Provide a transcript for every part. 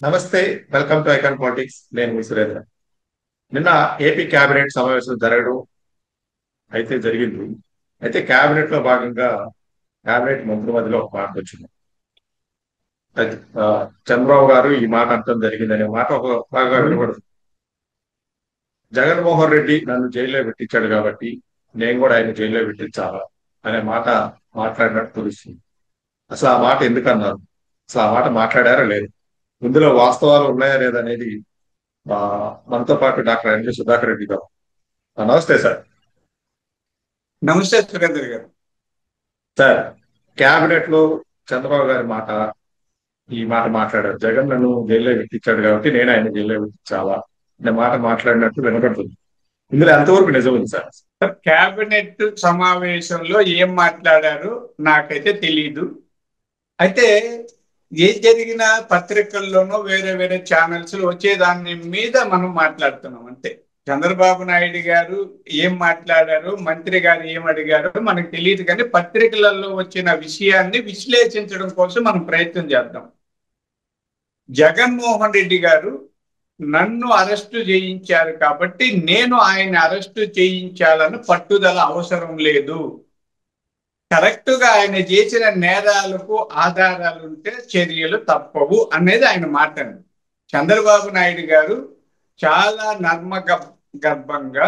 నమస్తే. Welcome to icon politics. నేను మీ సురేంద్ర. నిన్న ఏపీ కేబినెట్ సమావేశం జరగడం అయితే జరిగింది. అయితే కేబినెట్ లో భాగంగా కేబినెట్ మంత్రి మధ్యలో ఒక మాట వచ్చింది. అది, చంద్రబాబు గారు ఈ మాట అర్థం జరిగిందనే మాట ఒక బాగా వినబడుతుంది. జగన్మోహన్ రెడ్డి నన్ను జైల్లో పెట్టించాడు కాబట్టి నేను కూడా ఆయన జైల్లో పెట్టించాలా అనే మాట మాట్లాడినట్టు తెలుస్తుంది. అసలు ఆ మాట ఎందుకన్నారు? అసలు ఆ మాట మాట్లాడారా లేదు? ఇందులో వాస్తవాలు ఉన్నాయా లేదా అనేది ఆ, మనతో పాటు డాక్టర్ ఎన్వి సుధాకర్ రెడ్డి గారు. నమస్తే సార్. నమస్తే సురేందర్ గారు. సార్, క్యాబినెట్ లో చంద్రబాబు గారి మాట ఈ మాట మాట్లాడారు. జగన్ నన్ను జైల్లో పెట్టించాడు కాబట్టి నేను ఆయన జైల్లో పెట్టించాలా అనే మాట మాట్లాడినట్టు వినపడుతుంది. ఇందులో ఎంతవరకు నిజం ఉంది సార్? కేబినెట్ సమావేశంలో ఏం మాట్లాడారు నాకైతే తెలీదు. అయితే ఏం జరిగిన పత్రికల్లోనూ వేరే వేరే ఛానల్స్ వచ్చే దాని మీద మనం మాట్లాడుతున్నాం అంతే. చంద్రబాబు నాయుడు గారు ఏం మాట్లాడారు, మంత్రి గారు ఏం అడిగారు మనకు తెలియదు, కానీ పత్రికలలో వచ్చిన విషయాన్ని విశ్లేషించడం కోసం మనం ప్రయత్నం చేద్దాం. జగన్మోహన్ రెడ్డి గారు నన్ను అరెస్టు చేయించారు కాబట్టి నేను ఆయన అరెస్టు చేయించాలని పట్టుదల అవసరం లేదు. కరెక్ట్ గా ఆయన చేసిన నేరాలకు ఆధారాలుంటే చర్యలు తప్పవు అనేది ఆయన మాట. చంద్రబాబు నాయుడు గారు చాలా గర్భంగా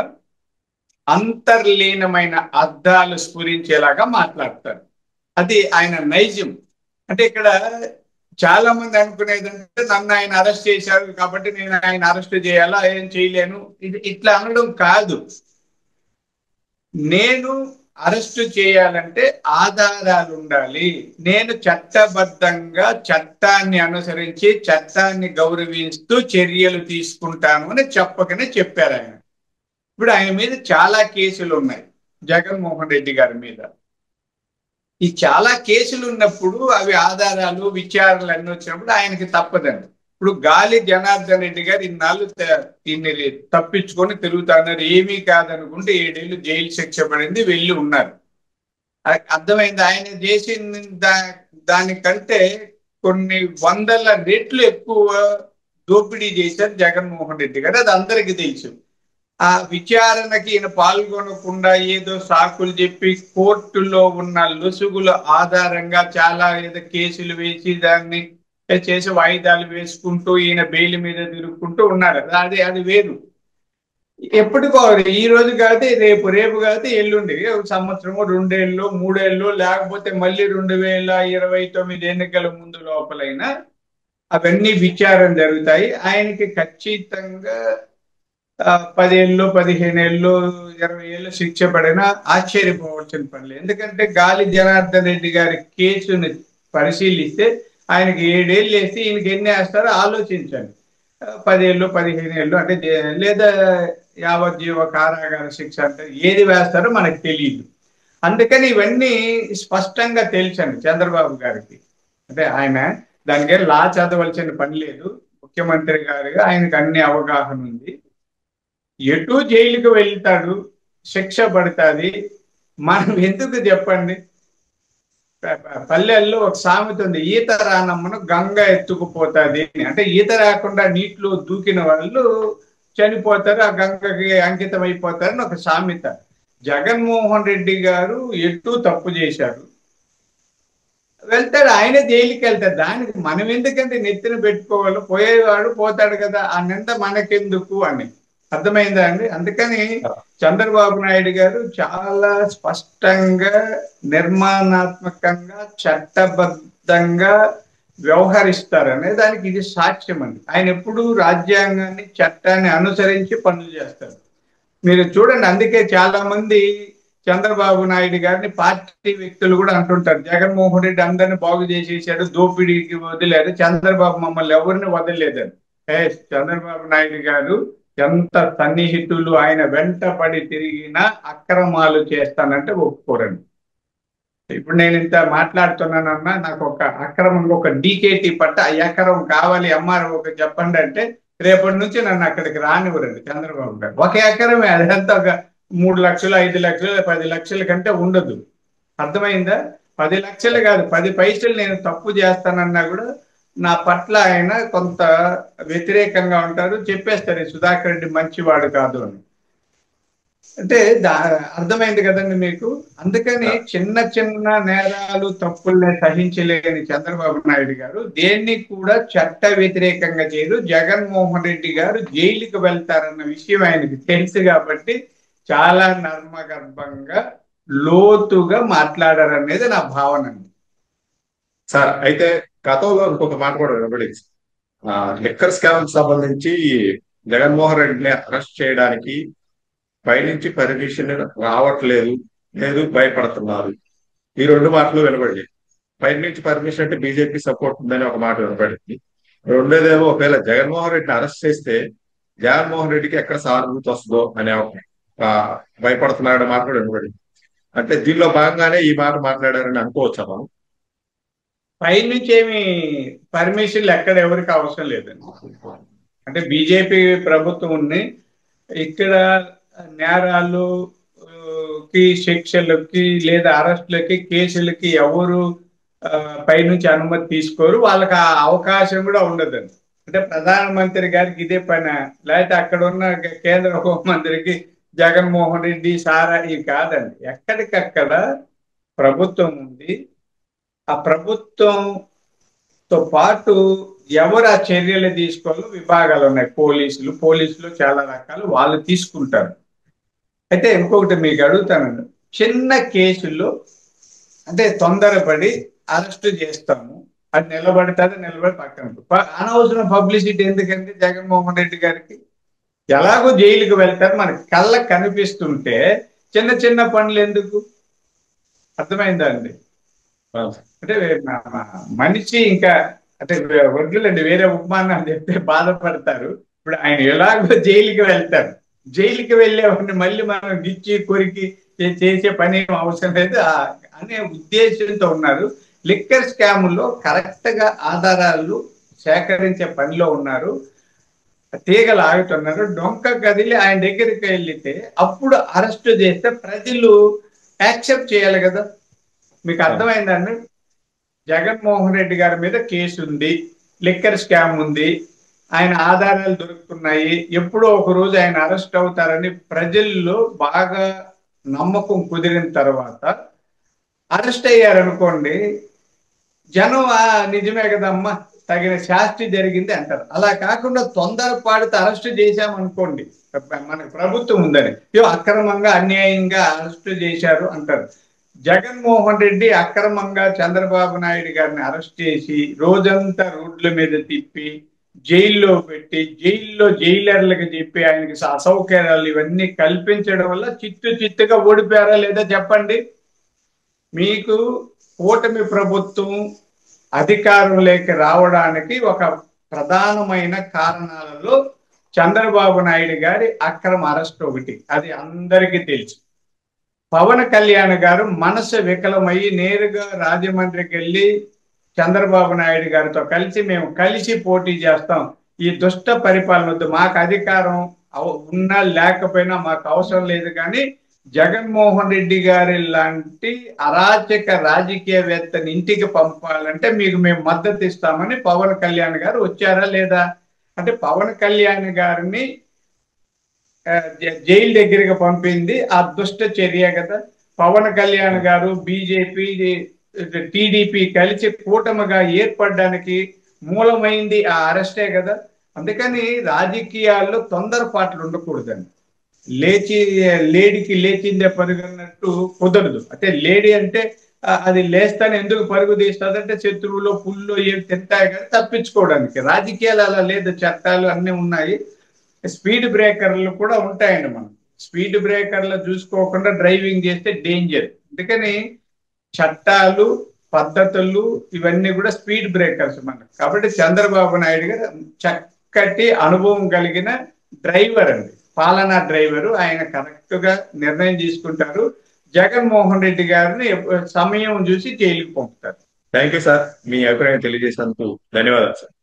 అంతర్లీనమైన అర్థాలు స్ఫురించేలాగా మాట్లాడతారు. అది ఆయన నైజం. అంటే ఇక్కడ చాలా మంది అనుకునేదంటే నన్ను ఆయన అరెస్ట్ చేశారు కాబట్టి నేను ఆయన అరెస్ట్ చేయాలా, ఏం చేయలేను, ఇది ఇట్లా అనడం కాదు. నేను అరెస్ట్ చేయాలంటే ఆధారాలు ఉండాలి. నేను చట్టబద్ధంగా చట్టాన్ని అనుసరించి చట్టాన్ని గౌరవిస్తూ చర్యలు తీసుకుంటాను అని చెప్పకనే చెప్పారు ఆయన. ఇప్పుడు ఆయన మీద చాలా కేసులు ఉన్నాయి, జగన్మోహన్ రెడ్డి గారి మీద. ఈ చాలా కేసులు ఉన్నప్పుడు అవి ఆధారాలు విచారణలు అన్నీ వచ్చినప్పుడు ఆయనకి తప్పదండి. ఇప్పుడు గాలి జనార్దన్ రెడ్డి గారు ఇన్నాళ్ళు దీన్ని తప్పించుకొని తిరుగుతున్నారు, ఏమీ కాదనుకుంటే 7 ఏళ్ళు జైలు శిక్ష పడింది, వెళ్ళి ఉన్నారు. అర్థమైంది. ఆయన చేసిన దానికంటే కొన్ని వందల రెట్లు ఎక్కువ దోపిడీ చేశారు జగన్మోహన్ రెడ్డి గారు, అది అందరికీ తెలుసు. ఆ విచారణకి ఈయన పాల్గొనకుండా ఏదో సాకులు చెప్పి కోర్టులో ఉన్న లొసుగుల ఆధారంగా చాలా ఏదో కేసులు వేసి దాన్ని చేసి వాయిదాలు వేసుకుంటూ ఈయన బెయిల్ మీద తిరుగుకుంటూ ఉన్నారు. అది వేరు. ఎప్పటికో ఈ రోజు కాదు, రేపు రేపు కాదు, ఎల్లుండి సంవత్సరము 2 ఏళ్ళు 3 ఏళ్ళు లేకపోతే మళ్ళీ 2029 ఎన్నికల ముందు లోపలైనా అవన్నీ విచారణ జరుగుతాయి. ఆయనకి ఖచ్చితంగా 10 ఏళ్ళు 15 ఏళ్ళు 20 ఏళ్ళు శిక్ష పడినా ఆశ్చర్యపోవాల్సిన పని లేదు. ఎందుకంటే గాలి జనార్దన్ రెడ్డి గారి కేసుని పరిశీలిస్తే ఆయనకి 7 ఏళ్ళు వేస్తే ఈయనకి ఎన్ని వేస్తారో ఆలోచించండి. 10 ఏళ్ళు 15 ఏళ్ళు అంటే లేదా యావజ్జీవ కారాగార శిక్ష అంటే ఏది వేస్తారో మనకు తెలియదు. అందుకని ఇవన్నీ స్పష్టంగా తెలుసండి చంద్రబాబు గారికి. అంటే ఆయన దానికి లా చదవలసిన పని లేదు. ముఖ్యమంత్రి గారుగా ఆయనకు అన్ని అవగాహన ఉంది. ఎటు జైలుకు వెళ్తాడు, శిక్ష పడుతుంది. మనం ఎందుకు చెప్పండి? పల్లెల్లో ఒక సామెత ఉంది, ఈత రానమ్మను గంగ ఎత్తుకుపోతుంది అని. అంటే ఈత రాకుండా నీటిలో దూకిన వాళ్ళు చనిపోతారు, ఆ గంగకి అంకితం అయిపోతారని ఒక సామెత. జగన్మోహన్ రెడ్డి గారు ఎటు తప్పు చేశారు, వెళ్తాడు, ఆయనే జైలుకి వెళ్తాడు. దానికి మనం ఎందుకంటే నెత్తిన పెట్టుకోవాలి, పోయేవాడు పోతాడు కదా, ఆ నింద మనకెందుకు అని. అర్థమైందా అండి? అందుకని చంద్రబాబు నాయుడు గారు చాలా స్పష్టంగా నిర్మాణాత్మకంగా చట్టబద్ధంగా వ్యవహరిస్తారనే దానికి ఇది సాక్ష్యం అండి. ఆయన ఎప్పుడూ రాజ్యాంగాన్ని చట్టాన్ని అనుసరించి పనులు చేస్తారు. మీరు చూడండి, అందుకే చాలా మంది చంద్రబాబు నాయుడు గారిని పార్టీ వ్యక్తులు కూడా అంటుంటారు, జగన్మోహన్ రెడ్డి అందరిని బాగు చేసేసాడు, దోపిడీకి వదిలేడు, చంద్రబాబు మమ్మల్ని ఎవరిని వదిలేదని. చంద్రబాబు నాయుడు గారు ఎంత సన్నిహితులు, ఆయన వెంటపడి తిరిగినా అక్రమాలు చేస్తానంటే ఒప్పుకోరండి. ఇప్పుడు నేను ఇంత మాట్లాడుతున్నానన్నా నాకు ఒక అక్రమంగా ఒక డీకేటీ పట్ట ఎకరం కావాలి ఎంఆర్ఓ ఒక చెప్పండి అంటే రేపటి నుంచి నన్ను అక్కడికి రానివ్వరండి చంద్రబాబు గారు. ఒక ఎకరమే, అదంతా ఒక 3 లక్షలు 5 లక్షలు 10 లక్షల కంటే ఉండదు. అర్థమైందా? 10 లక్షలు కాదు, 10 పైసలు నేను తప్పు చేస్తానన్నా కూడా నా పట్ల ఆయన కొంత వ్యతిరేకంగా ఉంటారు, చెప్పేస్తారు "ఈ సుధాకర్ రెడ్డి మంచివాడు కాదు" అని. అంటే అర్థమైంది కదండి మీకు. అందుకని చిన్న చిన్న నేరాలు తప్పుల్ని సహించలేని చంద్రబాబు నాయుడు గారు దేన్ని కూడా చట్ట వ్యతిరేకంగా చేయరు. జగన్మోహన్ రెడ్డి గారు జైలుకి వెళ్తారన్న విషయం ఆయనకి తెలుసు కాబట్టి చాలా నర్మగర్భంగా లోతుగా మాట్లాడారనేది నా భావన అండి. సార్ అయితే గతంలో ఇంకొక మాట కూడా వినబడింది. లిక్కర్ స్కామ్ సంబంధించి జగన్మోహన్ రెడ్డిని అరెస్ట్ చేయడానికి పైనుంచి పర్మిషన్ రావట్లేదు, లేదు భయపడుతున్నారు. ఈ రెండు మాటలు వినబడి, పైనుంచి పర్మిషన్ అంటే బీజేపీ సపోర్ట్ ఉందని ఒక మాట వినపడింది. రెండోదేమో ఒకవేళ జగన్మోహన్ రెడ్డిని అరెస్ట్ చేస్తే జగన్మోహన్ రెడ్డికి ఎక్కడ సానుభూతి వస్తుందో అనే ఒక భయపడుతున్నాడు మాట కూడా వినబడింది. అంటే దీనిలో భాగంగానే ఈ మాట మాట్లాడారని అనుకోవచ్చా మనం? పైనుంచి ఏమి పర్మిషన్లు ఎక్కడ ఎవరికి అవసరం లేదండి. అంటే బీజేపీ ప్రభుత్వం ఉంది ఇక్కడ నేరాలు కి శిక్షలకి లేదా అరెస్టులకి కేసులకి ఎవరు పైనుంచి అనుమతి తీసుకోరు, వాళ్ళకి ఆ అవకాశం కూడా ఉండదండి. అంటే ప్రధానమంత్రి గారికి ఇదే పని, లేకపోతే అక్కడ ఉన్న కేంద్ర హోంమంత్రికి జగన్మోహన్ రెడ్డి సారా ఇవి కాదండి. ఎక్కడికక్కడ ప్రభుత్వం ఉంది, ఆ ప్రభుత్వంతో పాటు ఎవరు ఆ చర్యలు తీసుకోవాలో విభాగాలు ఉన్నాయి. పోలీసులు చాలా రకాలు వాళ్ళు తీసుకుంటారు. అయితే ఇంకొకటి మీకు అడుగుతానండి, చిన్న కేసుల్లో అంటే తొందరపడి అరెస్ట్ చేస్తాము, అది నిలబడి పక్కన అనవసరం పబ్లిసిటీ ఎందుకంటే జగన్మోహన్ రెడ్డి గారికి ఎలాగో జైలుకి వెళ్తారు, మనకి కళ్ళకు కనిపిస్తుంటే చిన్న చిన్న పనులు ఎందుకు? అర్థమైందా అండి? అంటే మనిషి ఇంకా అంటే వడ్లుండి వేరే ఉపమానాలు చెప్తే బాధపడతారు. ఇప్పుడు ఆయన ఎలాగో జైలుకి వెళ్తారు, జైలుకి వెళ్ళేవాడిని మళ్ళీ మనం గిచ్చి కొరికి చేసే పని అవసరం లేదు అనే ఉద్దేశంతో ఉన్నారు. లిక్కర్ స్కాముల్లో కరెక్ట్ గా ఆధారాలు సేకరించే పనిలో ఉన్నారు, తీగలు ఆగుతున్నారు. డొంక కదిలి ఆయన దగ్గరికి వెళ్తే అప్పుడు అరెస్ట్ చేస్తే ప్రజలు యాక్సెప్ట్ చేయాలి కదా. మీకు అర్థమైందండి? జగన్మోహన్ రెడ్డి గారి మీద కేసు ఉంది, లిక్కర్ స్కామ్ ఉంది, ఆయన ఆధారాలు దొరుకుతున్నాయి, ఎప్పుడో ఒక రోజు ఆయన అరెస్ట్ అవుతారని ప్రజల్లో బాగా నమ్మకం కుదిరిన తర్వాత అరెస్ట్ అయ్యారనుకోండి, జనం నిజమే కదమ్మా తగిన శాస్తి జరిగింది అంటారు. అలా కాకుండా తొందరపాటుతో అరెస్ట్ చేశామనుకోండి, మన ప్రభుత్వం ఉందని అక్రమంగా అన్యాయంగా అరెస్ట్ చేశారు అంటారు. జగన్మోహన్ రెడ్డి అక్రమంగా చంద్రబాబు నాయుడు గారిని అరెస్ట్ చేసి రోజంతా రోడ్ల మీద తిప్పి జైల్లో పెట్టి జైల్లో జైలర్లకు చెప్పి ఆయనకి అసౌకర్యాలు ఇవన్నీ కల్పించడం వల్ల చిత్తుగా ఓడిపోయారా లేదా చెప్పండి. మీకు కూటమి ప్రభుత్వం అధికారంలోకి రావడానికి ఒక ప్రధానమైన కారణాలలో చంద్రబాబు నాయుడు గారి అక్రమ అరెస్ట్ ఒకటి, అది అందరికీ తెలుసు. పవన్ కళ్యాణ్ గారు మనసు వికలమయ్యి నేరుగా రాజమండ్రికి వెళ్ళి చంద్రబాబు నాయుడు గారితో కలిసి మేము కలిసి పోటీ చేస్తాం, ఈ దుష్ట పరిపాలన వద్దు, మాకు అధికారం ఉన్నా లేకపోయినా మాకు అవసరం లేదు, కానీ జగన్మోహన్ రెడ్డి గారి లాంటి అరాచక రాజకీయవేత్తని ఇంటికి పంపాలంటే మీకు మేము మద్దతు ఇస్తామని పవన్ కళ్యాణ్ గారు వచ్చారా లేదా? అంటే పవన్ కళ్యాణ్ గారిని జైలు దగ్గరికి పంపింది ఆ దుష్ట చర్య కదా. పవన్ కళ్యాణ్ గారు బీజేపీ టీడీపీ కలిసి కూటమిగా ఏర్పడడానికి మూలమైంది ఆ అరెస్టే కదా. అందుకని రాజకీయాల్లో తొందరపాట్లు ఉండకూడదండి. లేడీకి లేచిందే పరుగున్నట్టు కుదరదు. అంటే లేడీ అంటే అది లేస్తానే ఎందుకు పరుగు తీస్తుంది అంటే శత్రువులో పుల్లో ఏమి తింటాయి కానీ తప్పించుకోవడానికి. రాజకీయాలు అలా లేదు, చట్టాలు అన్నీ ఉన్నాయి, స్పీడ్ బ్రేకర్లు కూడా ఉంటాయండి. మనం స్పీడ్ బ్రేకర్లు చూసుకోకుండా డ్రైవింగ్ చేస్తే డేంజర్. అందుకని చట్టాలు పద్ధతులు ఇవన్నీ కూడా స్పీడ్ బ్రేకర్స్ మనకు. కాబట్టి చంద్రబాబు నాయుడు గారు చక్కటి అనుభవం కలిగిన డ్రైవర్ అండి, పాలనా డ్రైవరు. ఆయన కరెక్ట్ గా నిర్ణయం తీసుకుంటారు. జగన్మోహన్ రెడ్డి గారిని సమయం చూసి జైలుకి పంపుతారు. థ్యాంక్ యూ సార్, మీ అభిప్రాయం తెలియజేసినందుకు ధన్యవాదాలు సార్.